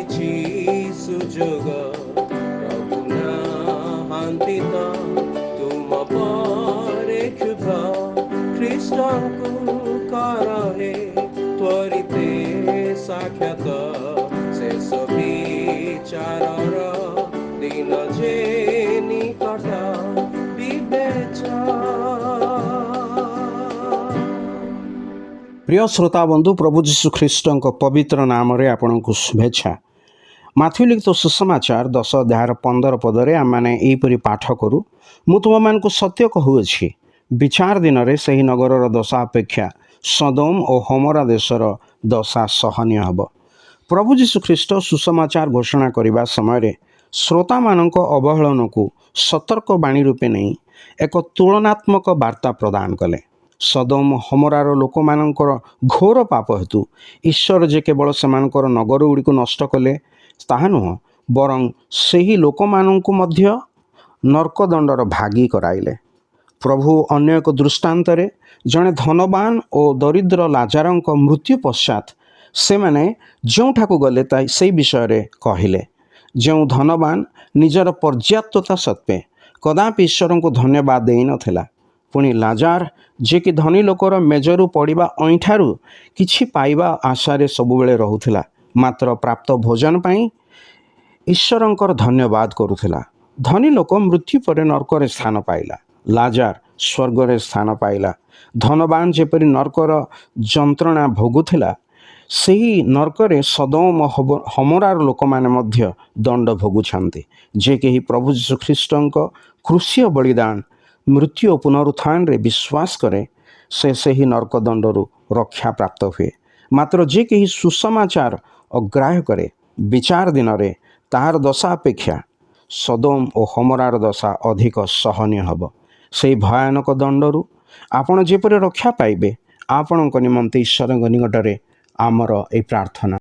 ମିଳିଛି ସୁଯୋଗ ପ୍ରଭୁ ନାହାନ୍ତି ତ ତୁମ ପରେ କ୍ଷୁଧ ଖ୍ରୀଷ୍ଟଙ୍କୁ କରହେ ତ୍ୱରିତେ ସାକ୍ଷାତ ଶେଷ ବିଚାରର ଦିନ ଯେ ନିକଟ প্রিয় শ্ରୋତା ବନ୍ଧୁ ପ୍ରଭୁ ଯୀଶୁ ଖ୍ରୀଷ୍ଟଙ୍କ ପବିତ୍ର ନାମରେ ଆପଣଙ୍କୁ ଶୁଭେଚ୍ଛା। ମାଥ୍ୟୁ ଲିଖିତ ସୁସମାଚାର 10 ଅଧ୍ୟାୟର 15 ପଦରେ ଆମମାନେ ଏହିପରି ପାଠ କରୁ, ମୁଁ ତୁମମାନଙ୍କୁ ସତ୍ୟ କହୁଅଛି, ବିଚାର ଦିନରେ ସେହି ନଗରର ଦଶା ଅପେକ୍ଷା ସୋଦୋମ ଓ ଗମୋରା ଦେଶର ଦଶା ସହନୀୟ ହେବ। ପ୍ରଭୁ ଯୀଶୁ ଖ୍ରୀଷ୍ଟ ସୁସମାଚାର ଘୋଷଣା କରିବା ସମୟରେ ଶ୍ରୋତାମାନଙ୍କ ଅବହେଳନକୁ ସତର୍କ ବାଣୀ ରୂପେ ନେଇ ଏକ ତୁଳନାତ୍ମକ ବାର୍ତ୍ତା ପ୍ରଦାନ କଲେ। ସୋଦୋମ ଗମୋରାର ଲୋକମାନଙ୍କର ଘୋର ପାପ ହେତୁ ଈଶ୍ୱର ଯେ କେବଳ ସେମାନଙ୍କର ନଗର ଗୁଡ଼ିକୁ ନଷ୍ଟ କଲେ ତାହା ନୁହଁ, ବରଂ ସେହି ଲୋକମାନଙ୍କୁ ମଧ୍ୟ ନର୍କଦଣ୍ଡର ଭାଗୀ କରାଇଲେ। ପ୍ରଭୁ ଅନ୍ୟ ଏକ ଦୃଷ୍ଟାନ୍ତରେ ଜଣେ ଧନବାନ ଓ ଦରିଦ୍ର ଲାଜାରଙ୍କ ମୃତ୍ୟୁ ପଶ୍ଚାତ ସେମାନେ ଯେଉଁଠାକୁ ଗଲେ ସେହି ବିଷୟରେ କହିଲେ। ଯେଉଁ ଧନବାନ ନିଜର ପର୍ଯ୍ୟାପ୍ତତା ସତ୍ତ୍ୱେ କଦାପି ଈଶ୍ୱରଙ୍କୁ ଧନ୍ୟବାଦ ଦେଇନଥିଲା, ପୁଣି ଲାଜାର ଯିଏକି ଧନୀ ଲୋକର ମେଜରୁ ପଡ଼ିବା ଅଇଁଠାରୁ କିଛି ପାଇବା ଆଶାରେ ସବୁବେଳେ ରହୁଥିଲା, ମାତ୍ର ପ୍ରାପ୍ତ ଭୋଜନ ପାଇଁ ଈଶ୍ୱରଙ୍କର ଧନ୍ୟବାଦ କରୁଥିଲା। ଧନୀ ଲୋକ ମୃତ୍ୟୁ ପରେ ନର୍କରେ ସ୍ଥାନ ପାଇଲା, ଲାଜାର ସ୍ୱର୍ଗରେ ସ୍ଥାନ ପାଇଲା। ଧନବାନ ଯେପରି ନର୍କର ଯନ୍ତ୍ରଣା ଭୋଗୁଥିଲା, ସେହି ନର୍କରେ ସୋଦୋମ ଓ ଗମୋରାର ଲୋକମାନେ ମଧ୍ୟ ଦଣ୍ଡ ଭୋଗୁଛନ୍ତି। ଯେ କେହି ପ୍ରଭୁ ଯୀଶୁ ଖ୍ରୀଷ୍ଟଙ୍କ କ୍ରୁଶୀୟ ବଳିଦାନ, ମୃତ୍ୟୁ ଓ ପୁନରୁତ୍ଥାନରେ ବିଶ୍ୱାସ କରେ, ସେ ସେହି ନର୍କଦଣ୍ଡରୁ ରକ୍ଷା ପ୍ରାପ୍ତ ହୁଏ। ମାତ୍ର ଯେ କେହି ସୁସମାଚାର ଅଗ୍ରାହ୍ୟ କରେ, ବିଚାର ଦିନରେ ତାହାର ଦଶା ଅପେକ୍ଷା ସୋଦୋମ ଓ ଗମୋରାର ଦଶା ଅଧିକ ସହନୀୟ ହେବ। ସେହି ଭୟାନକ ଦଣ୍ଡରୁ ଆପଣ ଯେପରି ରକ୍ଷା ପାଇବେ, ଆପଣଙ୍କ ନିମନ୍ତେ ଈଶ୍ୱରଙ୍କ ନିକଟରେ ଆମର ଏହି ପ୍ରାର୍ଥନା।